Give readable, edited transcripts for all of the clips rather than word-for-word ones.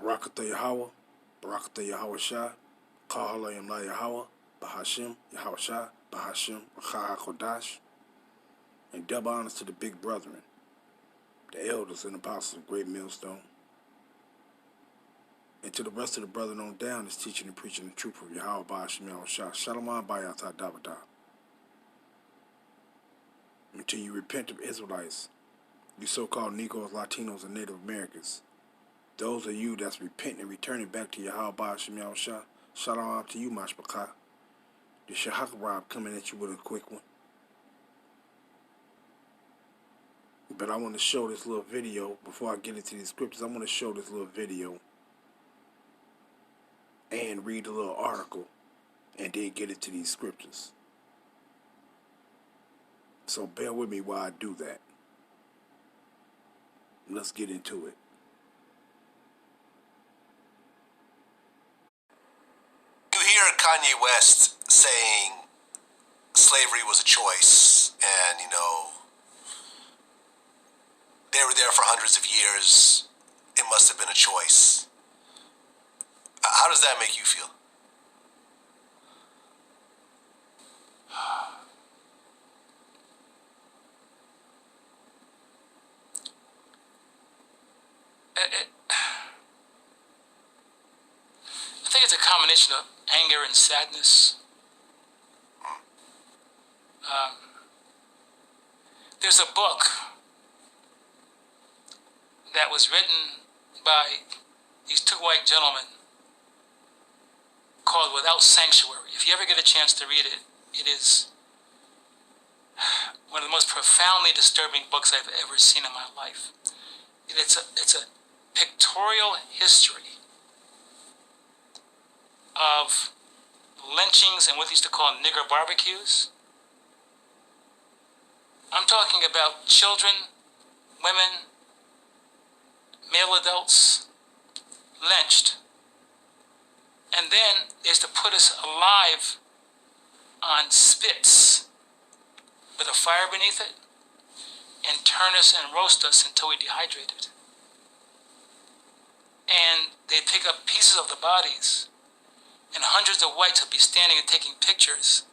Barakatah Yahweh, Barakatah Yahweh Shah, Kahalayim La Yahweh, Bahashim, Yahweh Shah, Bahashim, Racha HaKodash, and double honors to the big brethren, the elders and apostles of Great Millstone, and to the rest of the brethren on down that's teaching and preaching the truth of Yahweh Bahashim Yahweh Shah, Shalom Bayatah Dabada. Until you repent of Israelites, you so-called Negroes, Latinos, and Native Americans. Those of you that's repenting and returning back to Yahweh Bahashim Yahweh Shah, Shalom to you, Mashbakah. The Shahakarab coming at you with a quick one. But I want to show this little video before I get into these scriptures. I want to show this little video and read a little article and then get into these scriptures. So bear with me while I do that. Let's get into it. You hear Kanye West saying slavery was a choice, and they were there for hundreds of years. It must have been a choice. How does that make you feel? I think it's a combination of anger and sadness. There's a book that was written by these two white gentlemen called Without Sanctuary. If you ever get a chance to read it, it is one of the most profoundly disturbing books I've ever seen in my life. It's a pictorial history of lynchings and what they used to call nigger barbecues. I'm talking about children, women, male adults lynched. And then they used to put us alive on spits with a fire beneath it and turn us and roast us until we dehydrated. And they'd pick up pieces of the bodies, and hundreds of whites would be standing and taking pictures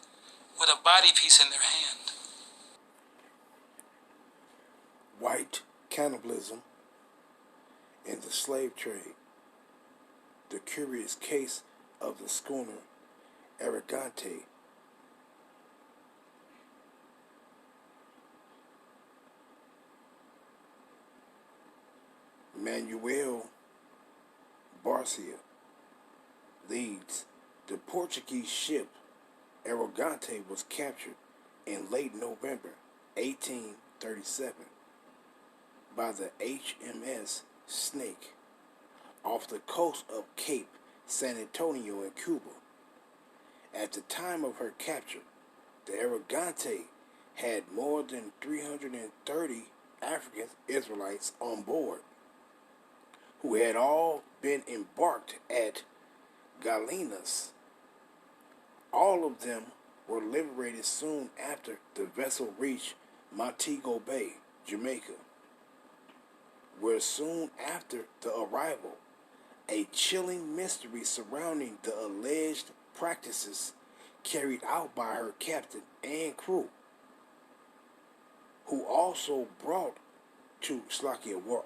with a body piece in their hand. White cannibalism and the slave trade. The curious case of the schooner Arrogante. Manuel Barcia leads. The Portuguese ship Arrogante was captured in late November 1837 by the HMS Snake off the coast of Cape San Antonio in Cuba. At the time of her capture, the Arrogante had more than 330 African Israelites on board, who had all been embarked at Galenas. All of them were liberated soon after the vessel reached Montego Bay, Jamaica, where soon after the arrival, a chilling mystery surrounding the alleged practices carried out by her captain and crew, who also were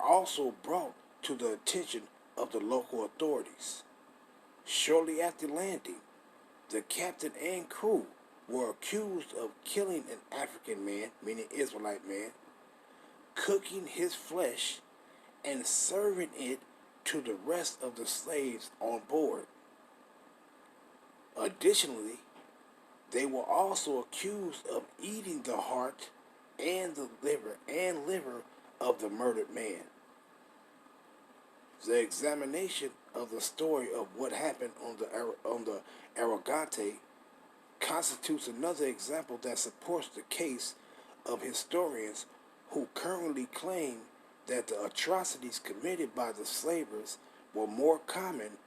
also brought to the attention of the local authorities. Shortly after landing, the captain and crew were accused of killing an African man, meaning Israelite man, cooking his flesh, and serving it to the rest of the slaves on board. Additionally, they were also accused of eating the heart and the liver of the murdered man. The examination of the story of what happened on the Arrogante constitutes another example that supports the case of historians who currently claim that the atrocities committed by the slavers were more common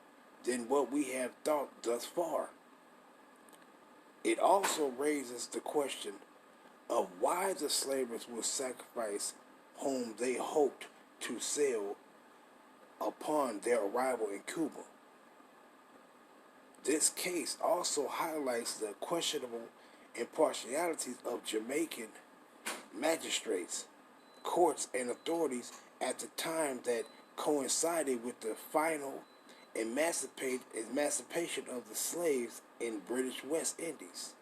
than what we have thought thus far. It also raises the question of why the slavers would sacrifice whom they hoped to sell upon their arrival in Cuba. This case also highlights the questionable impartialities of Jamaican magistrates, courts, and authorities at the time that coincided with the final emancipation of the slaves in British West Indies.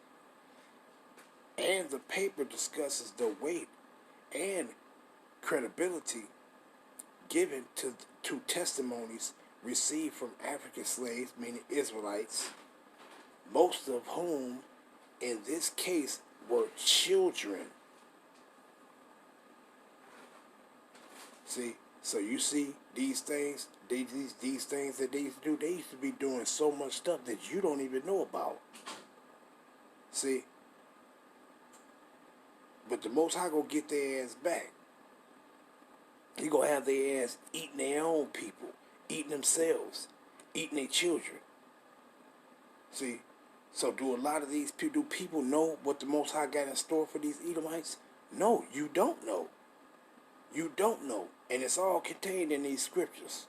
And the paper discusses the weight and credibility given to testimonies received from African slaves, meaning Israelites, most of whom in this case were children. See, so you see these things, these things that they used to do, they used to be doing so much stuff that you don't even know about. See, but the Most High gonna get their ass back. He gonna have their ass eating their own people, eating themselves, eating their children. See, so do a lot of these people, do people know what the Most High got in store for these Edomites? No, you don't know. You don't know. And it's all contained in these scriptures.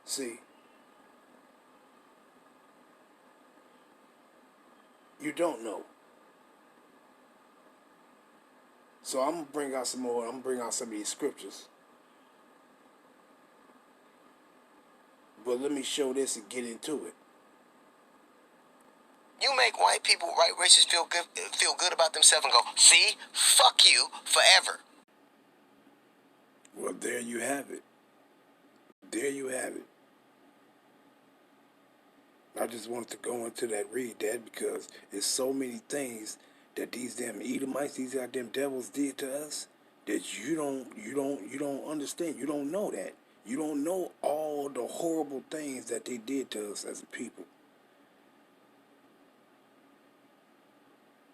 See, you don't know. So I'm going to bring out some more. I'm going to bring out some of these scriptures. But let me show this and get into it. You make white people, white racists feel good about themselves and go, see, fuck you forever. Well, there you have it. There you have it. I just wanted to go into that, read that, because there's so many things that these damn Edomites, these goddamn devils did to us that you don't understand. You don't know that. You don't know all the horrible things that they did to us as a people.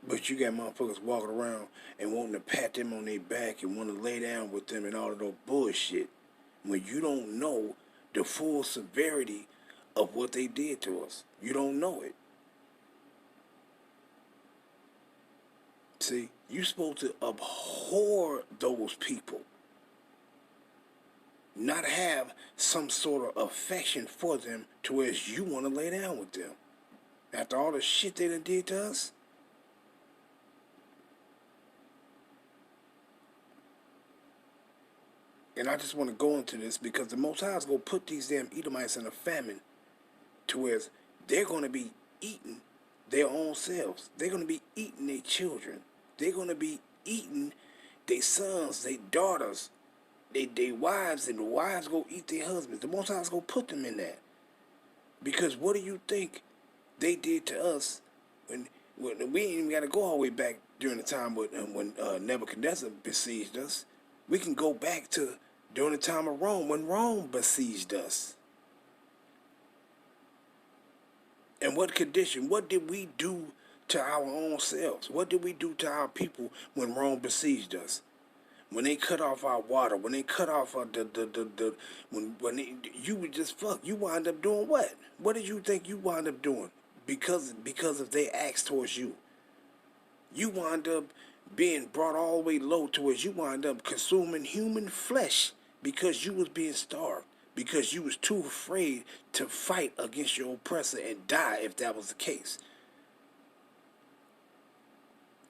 But you got motherfuckers walking around and wanting to pat them on their back and want to lay down with them and all of those bullshit when you don't know the full severity of what they did to us. You don't know it. See, you're supposed to abhor those people. Not have some sort of affection for them to where you want to lay down with them. After all the shit they done did to us. And I just want to go into this because the Most High is going to put these damn Edomites in a famine to where they're going to be eating their own selves. They're going to be eating their children. They're going to be eating their sons, their daughters, their wives, and the wives go eat their husbands. The Most High is going to put them in that. Because what do you think they did to us when we ain't even got to go all the way back during the time when Nebuchadnezzar besieged us. We can go back to during the time of Rome, when Rome besieged us. And what condition? What did we do to our own selves? What did we do to our people when Rome besieged us? When they cut off our water, when they cut off our, you would just fuck. You wind up doing what? What did you think you wind up doing? Because of their acts towards you. You wind up being brought all the way low towards you wind up consuming human flesh because you was being starved, because you was too afraid to fight against your oppressor and die if that was the case.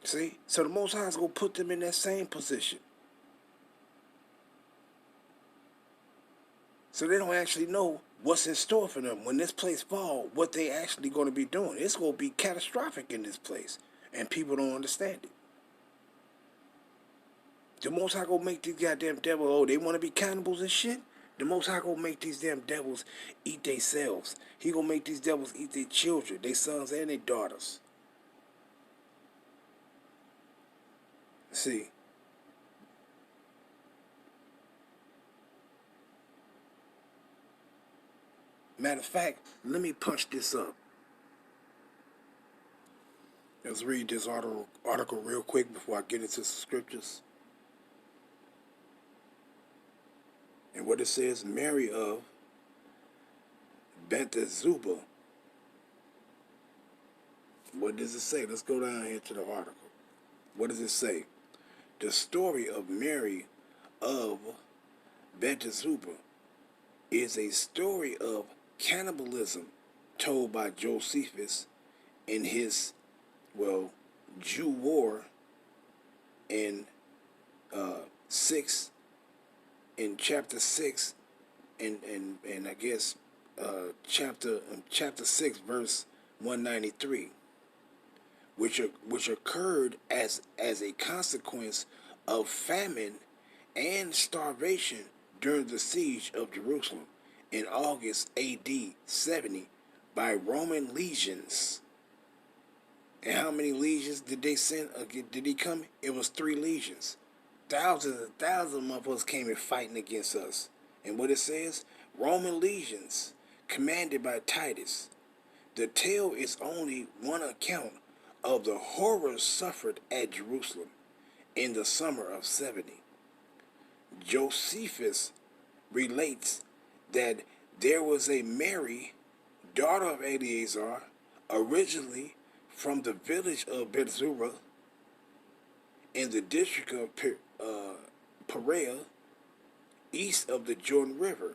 See? So the Most High is going to put them in that same position. So they don't actually know what's in store for them. When this place falls, what they actually going to be doing. It's going to be catastrophic in this place. And people don't understand it. The Most High gonna make these goddamn devils, they want to be cannibals and shit? The Most High gonna make these damn devils eat themselves. He gonna make these devils eat their children, their sons and their daughters. See. Matter of fact, let me punch this up. Let's read this article real quick before I get into the scriptures. And what it says, Mary of Bethzuba. What does it say? Let's go down here to the article. What does it say? The story of Mary of Bethzuba is a story of cannibalism told by Josephus in his, Jew War in six, in chapter 6, and I guess chapter 6 verse 193, which occurred as a consequence of famine and starvation during the siege of Jerusalem in August AD 70 by Roman legions. And how many legions did they send? Did he come? It was 3 legions. Thousands and thousands of us came and fighting against us. And what it says? Roman legions, commanded by Titus. The tale is only one account of the horrors suffered at Jerusalem in the summer of 70. Josephus relates that there was a Mary, daughter of Eleazar, originally from the village of Bethzura in the district of Perea, east of the Jordan River,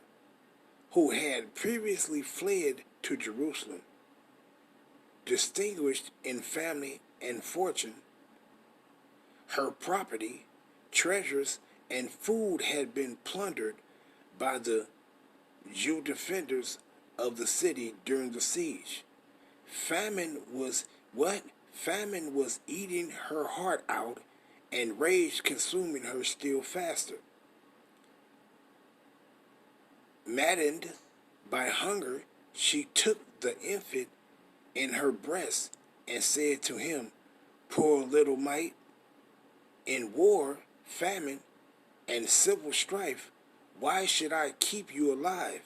who had previously fled to Jerusalem. Distinguished in family and fortune, her property, treasures, and food had been plundered by the Jew defenders of the city during the siege. Famine was what? Famine was eating her heart out, and rage consuming her still faster. Maddened by hunger, she took the infant in her breast and said to him, "Poor little mite, in war, famine, and civil strife, why should I keep you alive?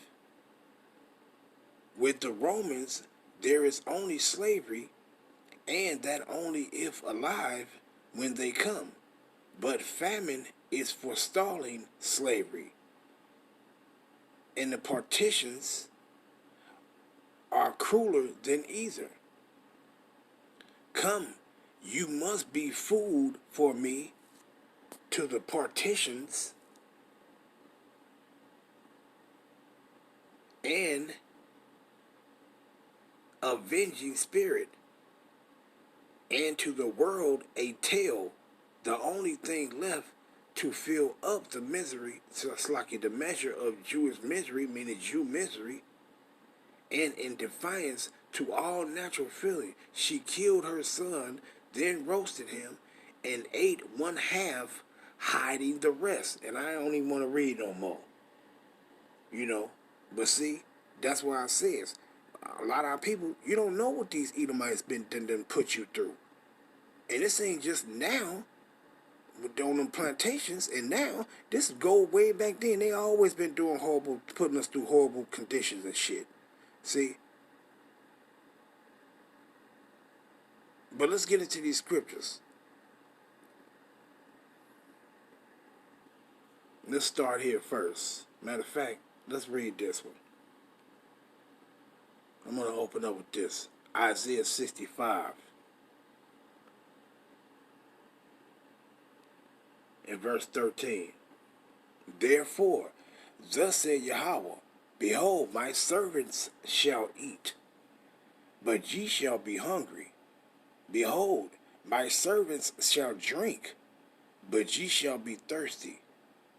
With the Romans, there is only slavery, and that only if alive when they come. But famine is forestalling slavery. And the partitions are crueler than either. Come, you must be food for me to the partitions and avenging spirit, and to the world a tale, the only thing left to fill up the misery, so it's like the measure of Jewish misery, meaning Jew misery, and in defiance to all natural feeling, she killed her son, then roasted him, and ate one half, hiding the rest. And I don't even want to read no more. But see, that's why I says, a lot of our people, you don't know what these Edomites done put you through. And this ain't just now, on them plantations, and now, this go way back then. They always been doing horrible, putting us through horrible conditions and shit. See? But let's get into these scriptures. Let's start here first. Matter of fact, let's read this one. I'm going to open up with this. Isaiah 65. In verse 13. Therefore, thus said Yahweh, behold, my servants shall eat, but ye shall be hungry. Behold, my servants shall drink, but ye shall be thirsty.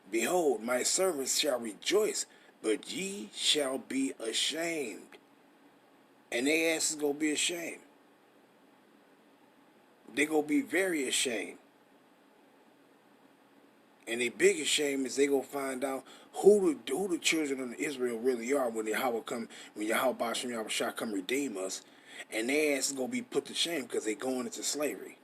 Behold, my servants shall rejoice, but ye shall be ashamed. And their ass is going to be ashamed. They're going to be very ashamed. And the biggest shame is they going to find out who the children of Israel really are when Yahweh Ba'ashem Yahweh Shah come redeem us. And their ass is going to be put to shame because they're going into slavery.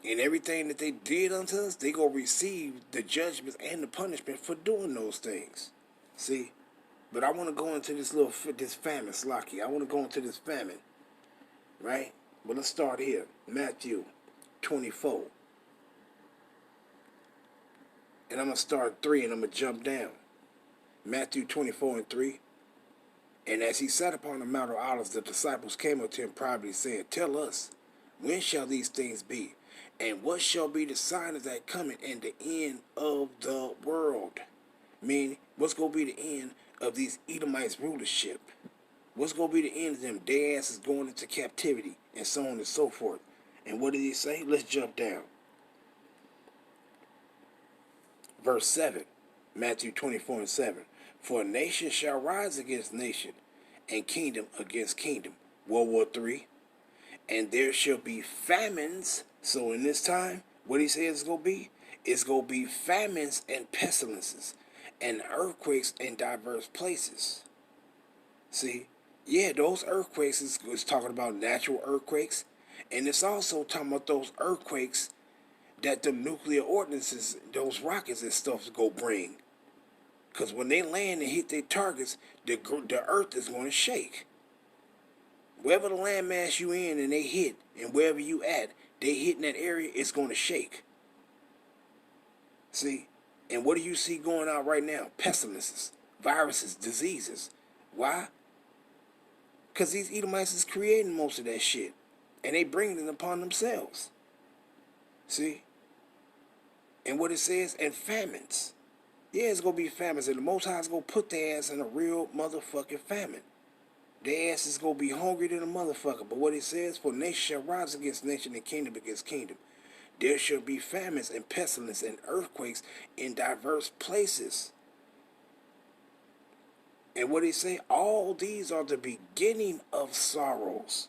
And everything that they did unto us, they going to receive the judgments and the punishment for doing those things. See? But I want to go into this famine, Slaki. I want to go into this famine. Right? But let's start here. Matthew 24. And I'm going to start 3 and I'm going to jump down. Matthew 24 and 3. And as he sat upon the Mount of Olives, the disciples came up to him privately, saying, Tell us, when shall these things be? And what shall be the sign of that coming and the end of the world? Meaning, what's going to be the end of these Edomites' rulership? What's going to be the end of them? Their asses going into captivity and so on and so forth. And what did he say? Let's jump down. Verse 7, Matthew 24:7. For nation shall rise against nation, and kingdom against kingdom. World War III. And there shall be famines. So in this time, what he says it's going to be? It's going to be famines and pestilences and earthquakes in diverse places. See? Yeah, those earthquakes is talking about natural earthquakes. And it's also talking about those earthquakes that the nuclear ordinances, those rockets and stuff go bring. Because when they land and hit their targets, the earth is going to shake. Wherever the landmass you in and they hit, and wherever you at, they hit in that area, it's going to shake. See? And what do you see going out right now? Pestilences, viruses, diseases. Why? Because these Edomites is creating most of that shit. And they bring it upon themselves. See? And what it says, and famines. Yeah, it's going to be famines. And the Most High is going to put their ass in a real motherfucking famine. Their ass is going to be hungry than a motherfucker. But what it says, for nation shall rise against nation and kingdom against kingdom. There shall be famines and pestilence and earthquakes in diverse places. And what he say? All these are the beginning of sorrows.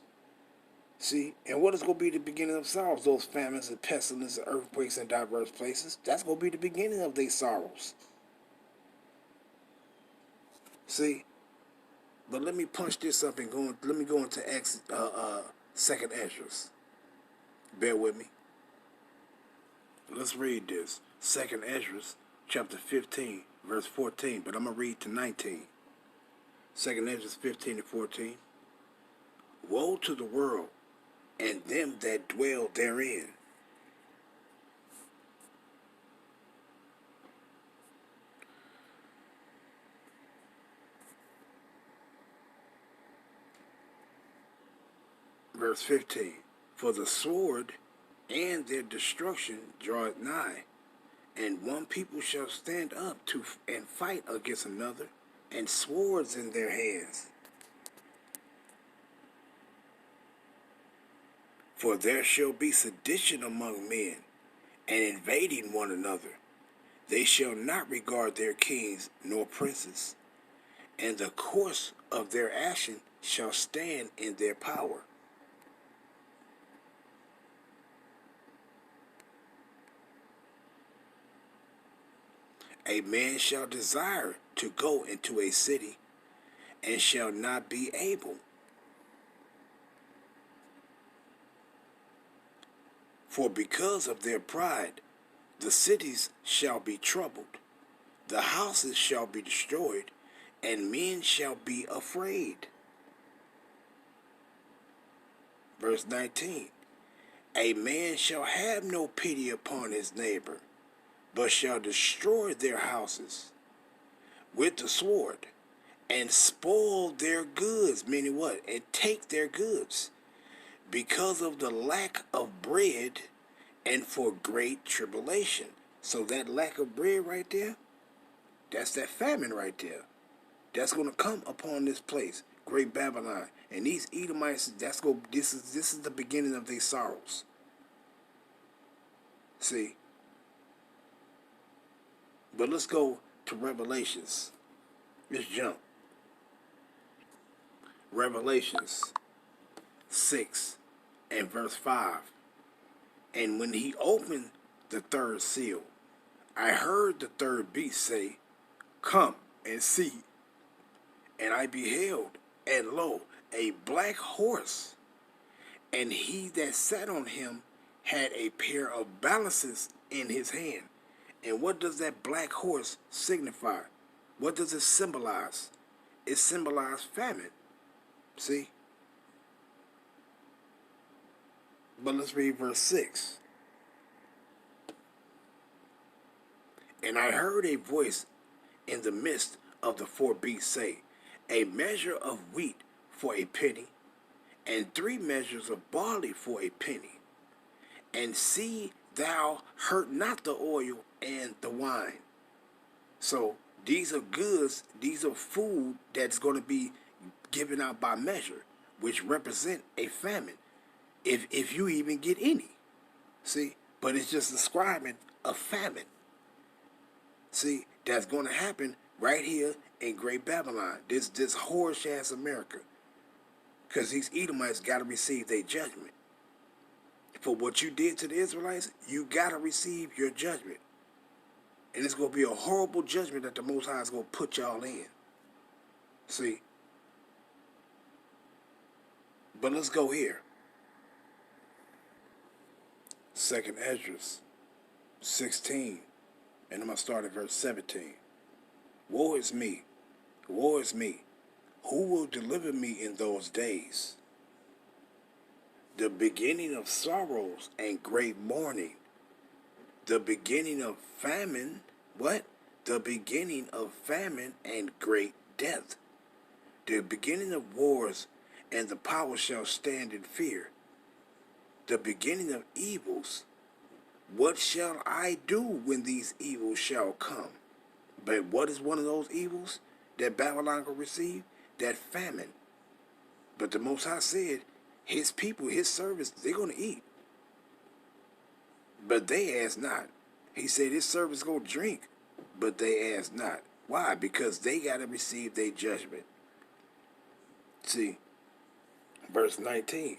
See? And what is going to be the beginning of sorrows? Those famines and pestilence and earthquakes in diverse places. That's going to be the beginning of their sorrows. See? But let me punch this up and let me go into Second Esdras. Bear with me. Let's read this. Second Esdras, chapter 15, verse 14. But I'm going to read to 19. Second Esdras 15 and 14. Woe to the world and them that dwell therein. Verse 15. For the sword and their destruction draweth nigh, and one people shall stand up to and fight against another, and swords in their hands. For there shall be sedition among men, and invading one another. They shall not regard their kings nor princes, and the course of their action shall stand in their power. A man shall desire to go into a city, and shall not be able. For because of their pride, the cities shall be troubled, the houses shall be destroyed, and men shall be afraid. Verse 19. A man shall have no pity upon his neighbor, but shall destroy their houses with the sword, and spoil their goods, meaning what? And take their goods, because of the lack of bread, and for great tribulation. So that lack of bread right there, that's that famine right there. That's going to come upon this place, Great Babylon. And these Edomites, this is the beginning of their sorrows. See? But let's go to Revelations. Let's jump. Revelations 6 and verse 5. And when he opened the third seal, I heard the third beast say, Come and see. And I beheld, and lo, a black horse, and he that sat on him had a pair of balances in his hand. And what does that black horse signify? What does it symbolize? It symbolizes famine. See? But let's read verse 6. And I heard a voice in the midst of the four beasts say, A measure of wheat for a penny, and 3 measures of barley for a penny. And see thou hurt not the oil and the wine. So These are goods, these are food that's going to be given out by measure, which represent a famine, if you even get any. See? But it's just describing a famine. See? That's going to happen right here in Great Babylon. This whorish ass America. Because these Edomites got to receive their judgment. For what you did to the Israelites, you got to receive your judgment. And it's going to be a horrible judgment that the Most High is going to put y'all in. See? But let's go here. 2nd Esdras 16. And I'm going to start at verse 17. Woe is me. Woe is me. Who will deliver me in those days? The beginning of sorrows and great mourning. The beginning of famine. What? The beginning of famine and great death. The beginning of wars, and the power shall stand in fear. The beginning of evils. What shall I do when these evils shall come? But what is one of those evils that Babylon will receive? That famine. But the Most High said, his people, his servants, they're going to eat. But they ask not. He said his servants going to drink, but they ask not. Why? Because they got to receive their judgment. See, verse 19.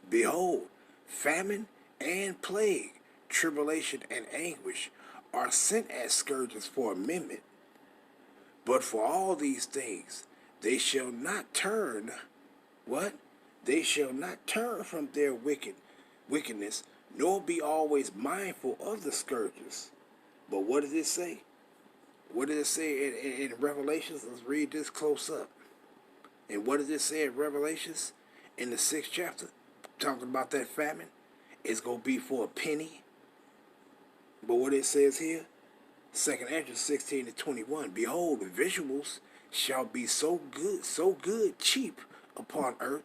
Behold, famine and plague, tribulation and anguish are sent as scourges for amendment. But for all these things, they shall not turn. What? They shall not turn from their wickedness, nor be always mindful of the scourges. But what does it say? What does it say in Revelations? Let's read this close up. And what does it say in Revelations in the 6th chapter? Talking about that famine. It's going to be for a penny. But what it says here, 2nd Esdras 16 to 21. Behold, the visuals shall be so good, cheap upon earth,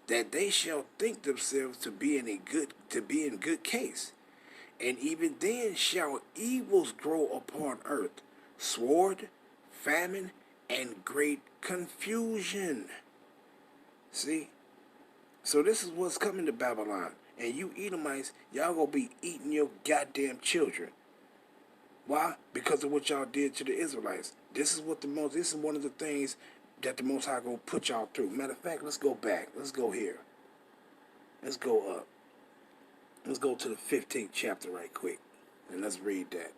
that they shall think themselves to be in good case. And even then shall evils grow upon earth, sword, famine, and great confusion. See? So this is what's coming to Babylon. And you Edomites, y'all gonna be eating your goddamn children. Why? Because of what y'all did to the Israelites. This is one of the things that the Most High gonna put y'all through. Matter of fact, let's go back. Let's go here. Let's go up. Let's go to the 15th chapter right quick. And let's read that.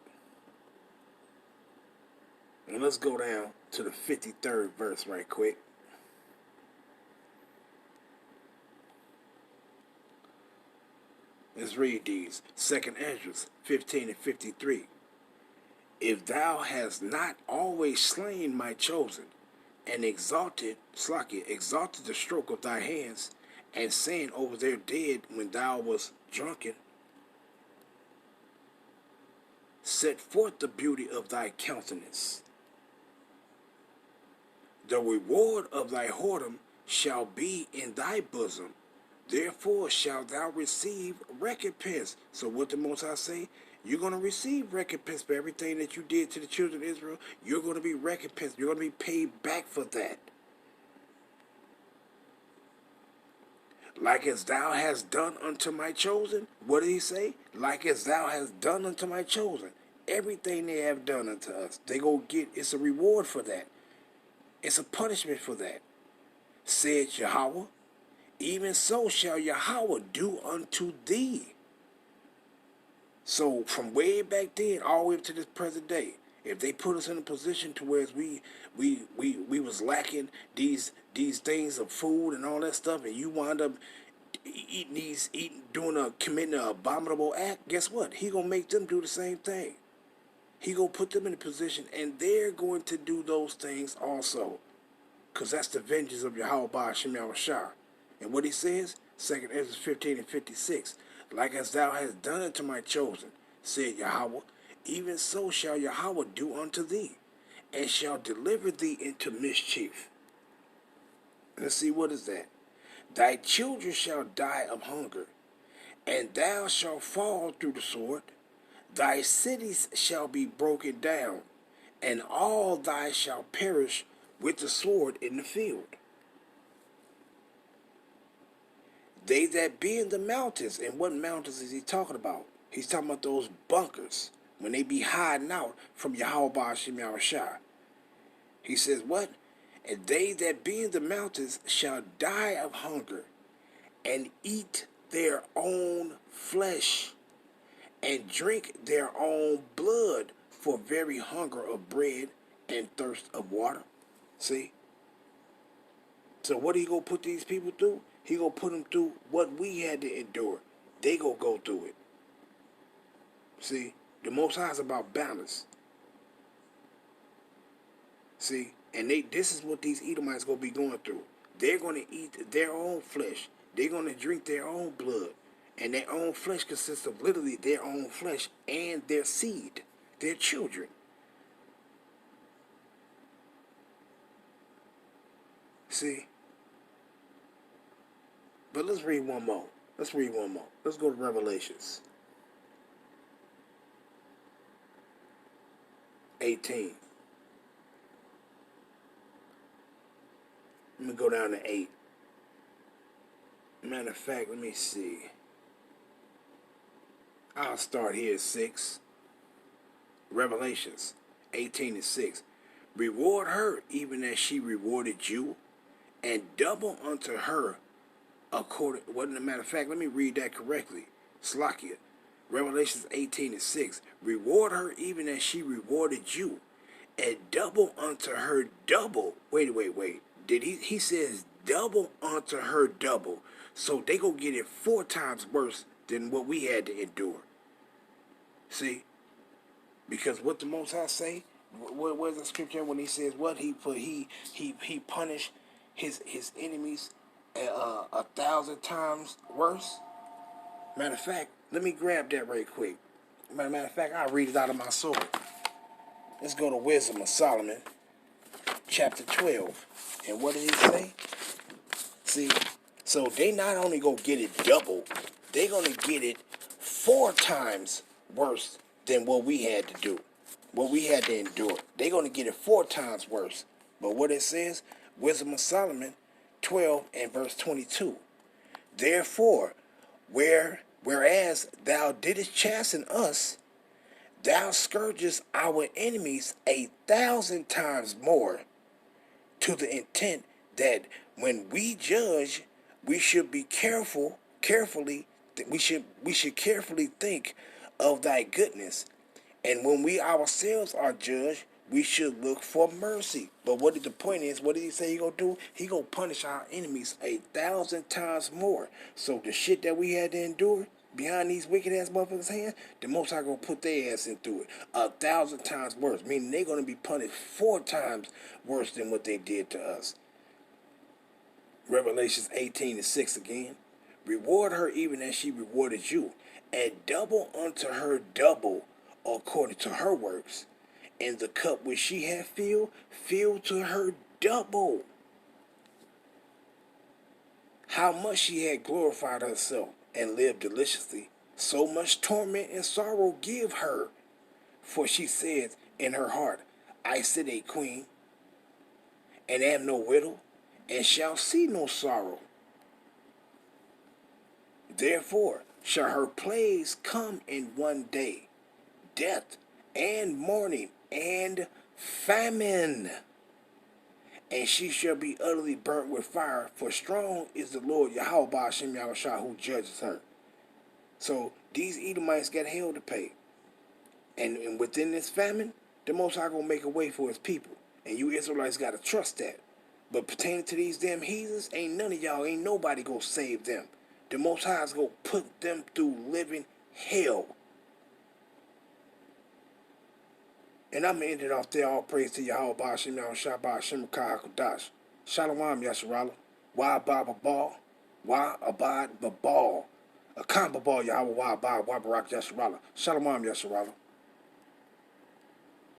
And let's go down to the 53rd verse right quick. Let's read these. 2nd Esdras 15 and 53. If thou hast not always slain my chosen, and exalted the stroke of thy hands, and saying over their dead when thou wast drunken, set forth the beauty of thy countenance. The reward of thy whoredom shall be in thy bosom. Therefore shalt thou receive recompense. So what the Most High say? You're going to receive recompense for everything that you did to the children of Israel. You're going to be recompensed. You're going to be paid back for that. Like as thou hast done unto my chosen. What did he say? Like as thou hast done unto my chosen. Everything they have done unto us, they go get, it's a reward for that. It's a punishment for that. Said Yahweh, even so shall Yahweh do unto thee. So from way back then all the way up to this present day, if they put us in a position to where we was lacking these things of food and all that stuff, and you wind up committing an abominable act, guess what? He gonna make them do the same thing. He gonna put them in a position, and they're going to do those things also, because that's the vengeance of Yahweh Ba'ashem Yahushua. And what he says, 2nd Esdras 15 and 56, like as thou hast done unto my chosen, said Yahweh, even so shall Yahweh do unto thee, and shall deliver thee into mischief. Let's see, what is that? Thy children shall die of hunger, and thou shalt fall through the sword. Thy cities shall be broken down, and all thy shall perish with the sword in the field. They that be in the mountains, and what mountains is he talking about? He's talking about those bunkers, when they be hiding out from Yahweh Ba'ashim Yahushua. He says what? And they that be in the mountains shall die of hunger, and eat their own flesh, and drink their own blood, for very hunger of bread and thirst of water. See? So what he gonna put these people through? He gonna put them through what we had to endure. They gonna go through it. See? The Most High is about balance. See? And this is what these Edomites gonna be going through. They're gonna eat their own flesh. They're gonna drink their own blood. And their own flesh consists of literally their own flesh and their seed, their children. See? But let's read one more. Let's go to Revelations 18. Let me go down to 8. Matter of fact, let me see. I'll start here at 6. Revelations 18:6. Reward her even as she rewarded you, and double unto her according. Wasn't a matter of fact, let me read that correctly. Slakia. Revelations 18:6. Reward her even as she rewarded you, and double unto her double. Wait. Did he says double unto her double. So they gonna get it 4 times worse than what we had to endure. See? Because what the Most High say, where's the scripture when he says what he punished his enemies 1,000 times worse? Matter of fact, let me grab that right quick. Matter of fact, I'll read it out of my sword. Let's go to Wisdom of Solomon, chapter 12. And what did he say? See, so they not only gonna get it double, they gonna get it 4 times worse than what we had to do, what we had to endure. They're going to get it 4 times worse. But what it says, Wisdom of Solomon 12 and verse 22. Therefore, whereas thou didst chasten us, thou scourgest our enemies 1,000 times more, to the intent that when we judge, we should be carefully think of thy goodness, and when we ourselves are judged, we should look for mercy. But what the point is, what did he say he gonna do? He gonna punish our enemies 1,000 times more. So the shit that we had to endure behind these wicked ass motherfuckers' hands, the Most High gonna put their ass in through it 1,000 times worse. Meaning they gonna be punished 4 times worse than what they did to us. Revelations 18:6 again. Reward her even as she rewarded you, and double unto her double according to her works. And the cup which she had filled to her double. How much she had glorified herself and lived deliciously, so much torment and sorrow give her. For she said in her heart, I sit a queen, and am no widow, and shall see no sorrow. Therefore shall her plagues come in one day, death and mourning and famine. And she shall be utterly burnt with fire, for strong is the Lord Yahweh Ba'ashim Yahushua who judges her. So these Edomites got hell to pay. And within this famine, the Most High gonna make a way for his people. And you Israelites gotta trust that. But pertaining to these damn heathens, ain't none of y'all, ain't nobody gonna save them. The Most High is gonna put them through living hell. And I'm going to end it off there. All praise to Yahweh Ba'ashim Yahushua Ba'ashim HaKadosh. Shalom Yasharallah. Wa Abad Babal. Wa Abad Babal. A Khan Babal Yahweh Wa Abad Wa Barak Yasharallah. Shalom Yasharallah.